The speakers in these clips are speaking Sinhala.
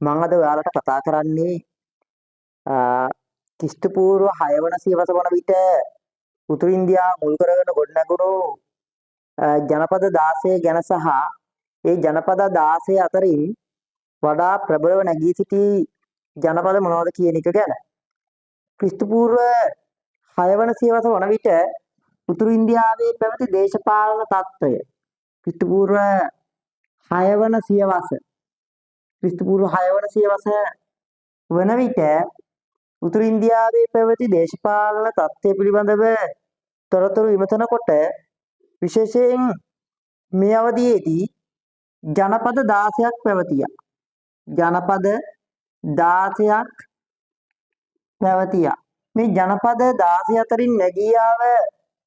මම අද ඔයාලට කතා කරන්නේ ක්‍රිස්තු පූර්ව 6 වන සියවස වන විට උතුරු ඉන්දියාව මුල් කරගෙන ගොඩනැගුණු ජනපද 16 ගැන සහ ඒ ජනපද 16 අතරින් වඩා ප්‍රබලව නැගී සිටි ජනපද මොනවද කියන එක ගැන. ක්‍රිස්තු පූර්ව 6 වන සියවස වන විට උතුරු ඉන්දියාවේ පැවති දේශපාලන තත්ත්වය ක්‍රිස්තු පූර්ව 6 වන සියවස ක්‍රිස්තු පූර්ව 6 වන සියවස වන විට උතුරු ඉන්දියාවේ පැවති දේශපාලන තත්ත්වය පිළිබඳව තොරතුරු විමසනකොට විශේෂයෙන් මේ අවධියේදී ජනපද 16ක් පැවතියා. ජනපද 16ක් පැවතියා. මේ ජනපද 16 අතරින් නැගී ආව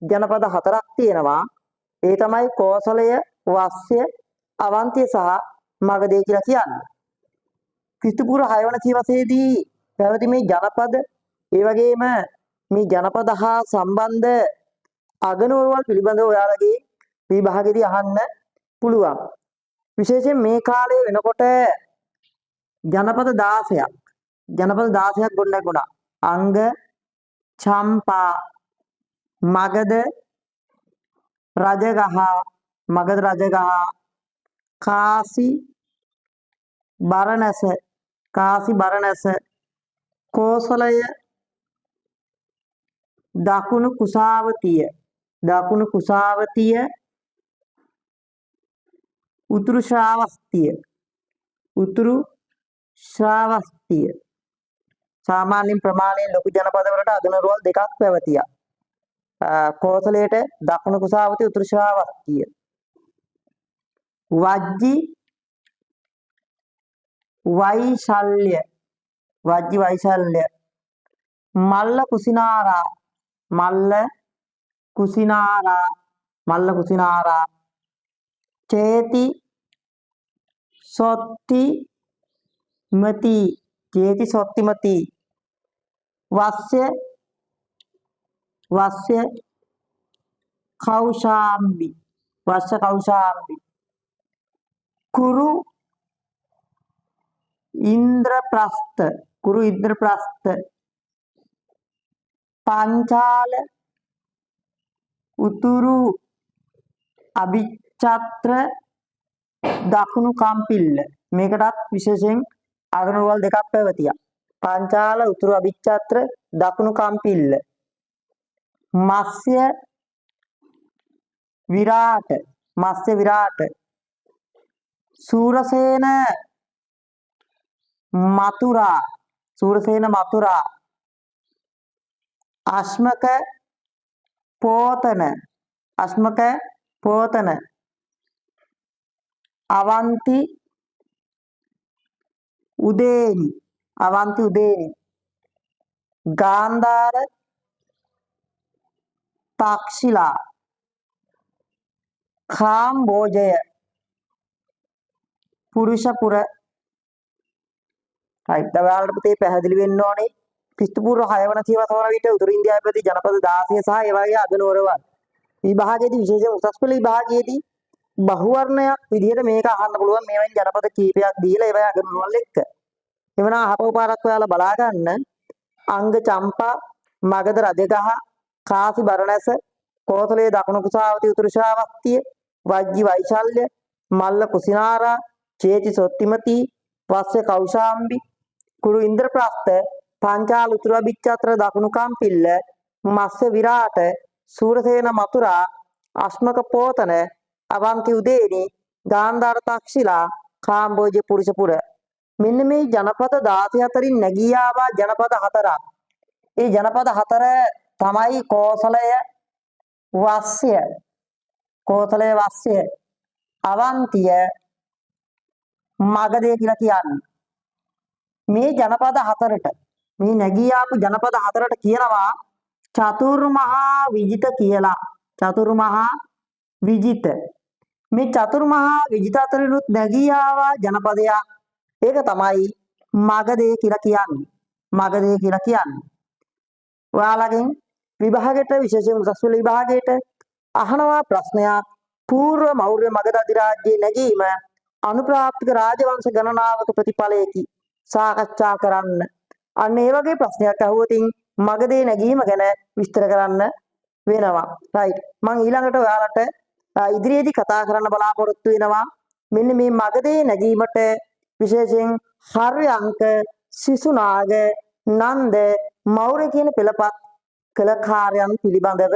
ජනපද 4ක් තියෙනවා. ඒ තමයි කෝසලය, වස්ය, අවන්තිය සහ මගධය කියලා කියන්නේ. ක්‍රිස්තු පූර්ව 6 වන සියවසේදී පැවති මේ ජනපද, ඒ වගේම මේ ජනපද හා සම්බන්ධ අගනුවරවල් පිළිබඳව ඔයාලගේ විභාගෙදී අහන්න පුළුවන්. විශේෂයෙන් මේ කාලය වෙනකොට ජනපද 16ක් ගොඩනැගුණා. අංග, චම්පා, මගධ රජගහ, කාසි බරණැස, කෝසලය, දකුණු කුසාවතිය, උතුරු ශ්‍රාවස්තිය. සාමාන්‍ය ප්‍රමාණයෙන් ලොකු ජනපදවලට අගනුවරවල් දෙකක් පැවතියා. කෝසලයට දකුණු කුසාවතිය, උතුරු ශ්‍රාවස්තිය. වජ්ජි වෛශල්‍ය, මල්ල කුසිනාරා, චේති සොත්තිමති, වස්ය කෞශාම්බි, කුරු ඉන්ද්‍රප්‍රස්ත, පංචාල, උතුරු අභිචත්‍ර, දකුණු කම්පිල්ල. මේකටත් විශේෂයෙන් අගනුවරවල් දෙකක් පැවතියා. පංචාල, උතුරු අභිචත්‍ර, දකුණු කම්පිල්ල. මත්ස්‍ය විරාට, සූරසේන මතුරා, අශ්මක පෝතන, අවන්ති උදේනි, ගාන්ධාර, තක්ෂිලා, කාම්බෝජය, පුරුෂපුර. හරි. ඔයාලට පුතේ පැහැදිලි වෙන්න ඕනේ ක්‍රිස්තු පූර්ව 6 වන සියවස වන විට උතුරු ඉන්දියාවේ පැවති ජනපද 16 සහ ඒ වගේ අගනුවරවල්. විභාගයේදී විශේෂයෙන් උසස් පෙළ විභාගයේදී බහුවර්ණයක් විදිහට මේක අහන්න පුළුවන්. මේවෙන් ජනපද කීපයක් දීලා ඒවයි අගනුවරවල් එක්ක. එවනම් අහපව පාරක් ඔයාලා බලා ගන්න. අංග චම්පා, මගධ රජගහ, කාසි බරණැස, කෝසලයේ දකුණු කුසාවතිය, උතුරු ශ්‍රාවස්තිය, වජ්ජි වෛශල්‍ය, මල්ල කුසිනාරා, චේති සොත්තිමති, වස්ය කෞශාම්බි, කුරු ඉන්ද්‍රප්‍රස්ත, පංචාල, උතුරු අභිචත්‍ර, දකුණු කම්පිල්ල, මත්ස්‍ය විරාට, සූරසේන මතුරා, අශ්මක පෝතන, අවන්ති උදේනි, ගාන්ධාර තක්ෂිලා, කාම්බෝජ පුරුෂපුර. මෙන්න මේ ජනපද 16 අතරින් නැගී ආවා ජනපද 4ක්. ඒ ජනපද 4 තමයි කෝසලය, වස්ය, අවන්තිය, මගධය කියලා කියන්නේ. මේ ජනපද 4ට, මේ නැගී ආපු ජනපද 4ට කියනවා චතුර්මහා විජිත කියලා. මේ චතුර්මහා විජිත අතරිනුත් නැගී ආවා ජනපදයක්. ඒක තමයි මගධය කියලා කියන්නේ. ඔයාලගෙන් විභාගයට විශේෂයෙන් උසස් පෙළ විභාගයට අහනවා ප්‍රශ්නයක්. పూర్ව මෞර්ය මගධ අධිරාජ්‍යයේ නැගීම අනුප්‍රාප්තික රාජවංශ ගණනාවක ප්‍රතිඵලයකි. සාකච්ඡා කරන්න. අන්න ඒ වගේ ප්‍රශ්නයක් අහුවොතින් මගදී නැගීම ගැන විස්තර කරන්න වෙනවා. රයිට්. මම ඊළඟට ඔයාලට ඉදිරියේදී කතා කරන්න බලාපොරොත්තු වෙනවා මෙන්න මේ මගදී නැගීමට විශේෂයෙන් හර්යංක, සිසුනාග, නන්ද, මෞර්ය කියන පෙළපත් කළ කාර්යයන් පිළිබඳව